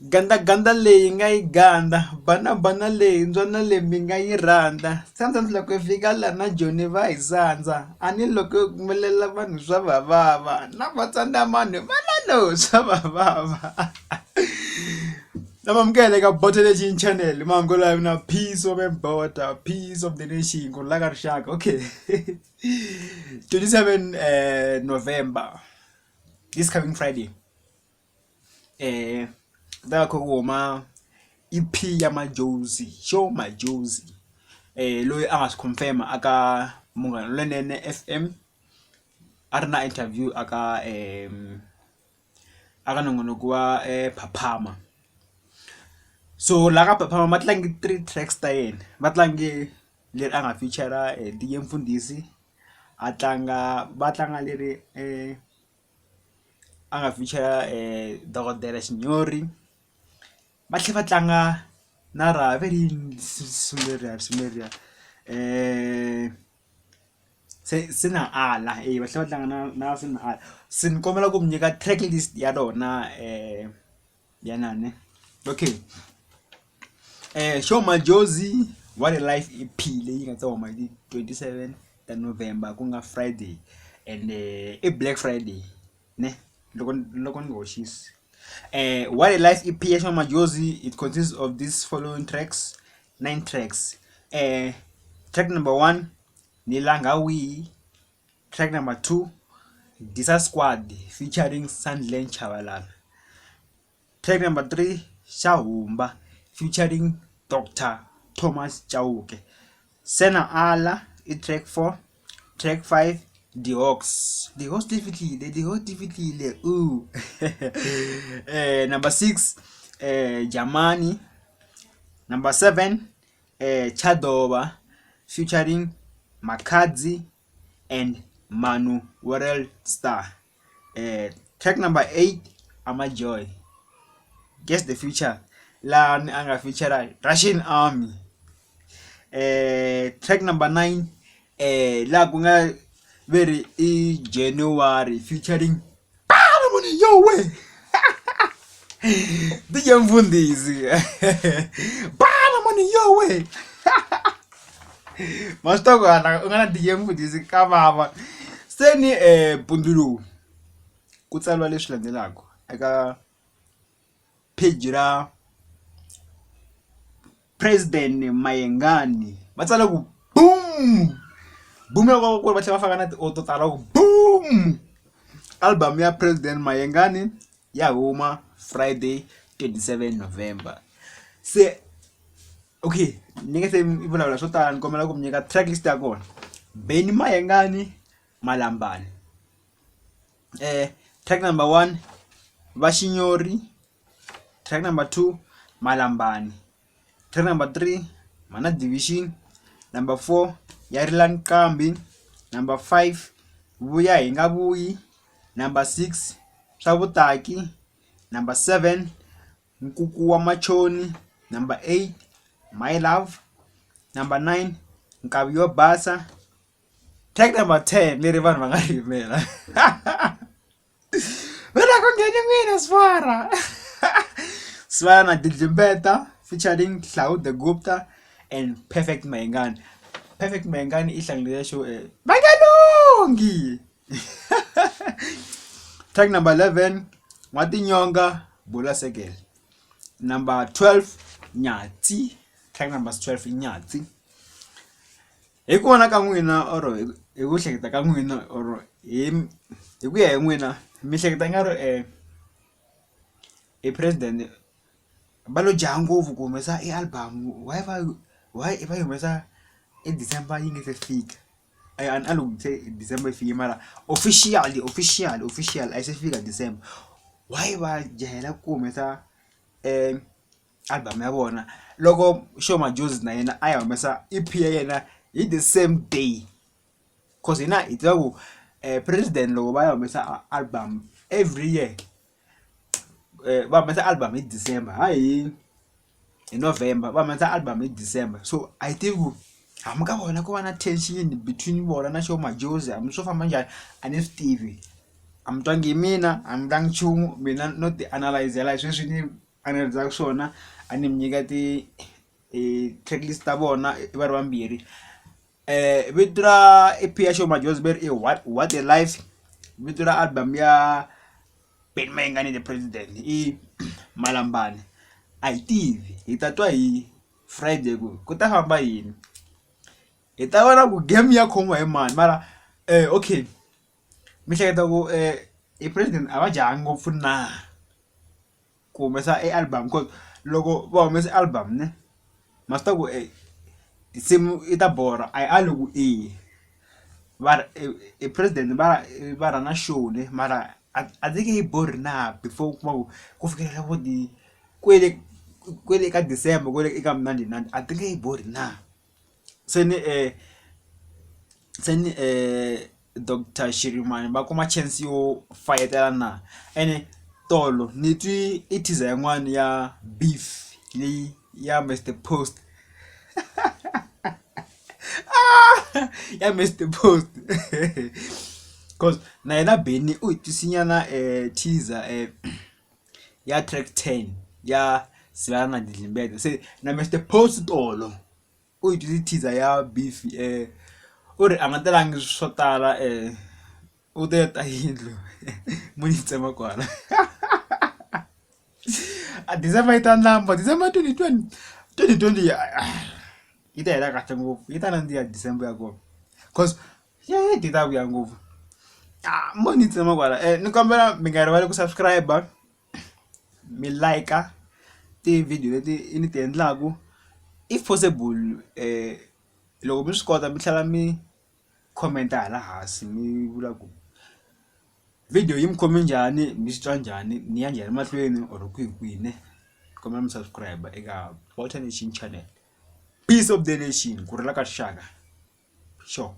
Ganda ganda leyi nga yi ganda, bana bana leyi ndzwana leyi mi nga yi rhandza. Sometimes loko hi fika laha na Joni va hi sandza, a ni loko hi humelela vanhu swa vavava na vatsandamani va lalo swa vavava. Namamukele ka Botanation channel, mango live na Peace of Embota, Peace of the Nation, ku laka rixaka. Okay. 27 November, this coming Friday. Dakho kuma EP ya Majozi, show Majozi. Loyi a nga swi confirm aka Munghana Lonene FM, a ri na interview aka nongonoko wa Phaphama. So la ka Phaphama va tlangi 3 tracks ta yena. Va tlangi leri a nga feature DJ Mfundisi, va tlanga leri a nga feature Dokodela Shinyori, va tlhela va tlanga na ra very sumeria sina ala va tlhela va tlanga na sina ala. Sin kombela ku mi nyika track list ya rona ya nane. Okay. Show Majozi What a Life EP leyi nga ta huma hi 27 ta November ku nga Friday, and i Black Friday ne loko ni hoxisi. What a Life EP ya Show Majozi, it consists of these following tracks, 9 tracks. Track number 1, Nilanga Wi. Track number 2, Disa Squad featuring Sandland Chabalala. Track number 3, Shahumba featuring Dr. Thomas Chauke. Sena Ala is track 4. Track 5, The Hawks. The Hawks definitely. Ooh. Number 6, Jamani. Number 7, Chadoba featuring Makadzi and Manu World Star. Track number 8, Amajoy. Guess the feature. La anga feature Russian Army. Track number 9, la kunga very January featuring Paramoni Yo way. DJ Mfundisi. Paramoni Yo way. Mastoko ana DJ Mfundisi ka baba. Seni Pundulu ku tsalwa leswi landzelaka eka page ra President Mayengani. Va tsala ku boom boom loko ku va tlhela va faka na ti-auto tala ku boom. Album ya President Mayengani ya huma Friday 27 November. Se okay, ni nge se i vulavula swo tala, ni kombela ku mi nyika track list ya kona. Benny Mayengani, Malambani. Track number 1, Vashinyori. Track number 2, Malambani. Track number 3, Mana Division. Number 4, Yarilan Kambi. Number 5, Vuya Hingabuyi. Number 6, Shabutaki. Number 7, Nkuku wa Machoni. Number 8, My Love. Number 9, Nkabiyo Basa. Track number 10, leri vanhu va nga rimela. Vela ku ngheni mina Swara. Swara na Didlimbeta featuring Cloud the Gupta and Perfect Mayengani. Perfect Mayengani ihlanganisa show Bangalongi. Track number 11, Matinyonga Bula Segel. Number 12, Nyati. Track number 12, Nyati. Hi kona ka n'wina or hi ku hleketa ka n'wina or hi ku ya hi n'wina mi hleketa nga ri president va lo jaha ngopfu ku humesa album. Why va humesa December yi nge se fika. An along say December fika mara official I say fika December. Why va jahela ku humesa album ya vona loko Show Majozi na yena a ya humesa EP ya yena hi the same day? Cause ina itwa ku president loko va ya humesa album every year, va humesa album hi December, hayi in November. Va humesa album hi December. So I think hamka vona ku va na tension between vona na Show Majozi. Ami swo famba njhani a ni swi tivi. Amtwangi mina amtlangi chumu mina no ti analyze la sweswi ni analiza kuswona ani mi nyika tracklist ta vona va ri vambirhi. Vito ra EP ya Sho Madjozi va ri what a life. Vito ra album ya Benny Mayengani the President i Malambane. A hi tivi hi ta twa hi Friday ku ta famba yini, hi ta vona ku game ya khomiwa hi mani. Mara okay, mi hleketa ku i president a va jahangi ngopfu na ku humesa album, cause loko va humesa album ne ma swi tiva ku tinsimu i ta borha. A hi ali ku i president va run show ne, mara a think yi borhi na before kuma ku fikelela vo kwele eka December kwele eka Mnandinandi, a think yi borhi na. Se ni Dr. Shirimani va kuma chance yo fayetela na. Ene tolo ni twi i teaser yin'wana ya beef leyi ya Mr Post ya Mr Post cause na yena Benny u tisinyana teaser ya track 10 ya Sibana na Dlimbete. Se na Mr Post tolo u tisi teaser ya beef u ri a nga telangi swo tala u te ta yindlu muni tsema kwala a December yi ta number December 2020 yi ta hela kahle ngopfu, yi ta nandziha December ya kona cause ti ta vuya ngopfu. Muni tsema kwala ni kombela mi nga rivali ku subscribe, mi like ti video leti ni ti endlaku, if possible loko mi swi kota mi tlhela mi commenta hala hansi mi vula ku video yi mi khome njhani, mi swi twa njhani, ni ya njhani mahlweni or kwihi ne. Kombela mi subscribe eka Water Nation channel. Peace of the nation, ku rhula ka rixaka. Sure.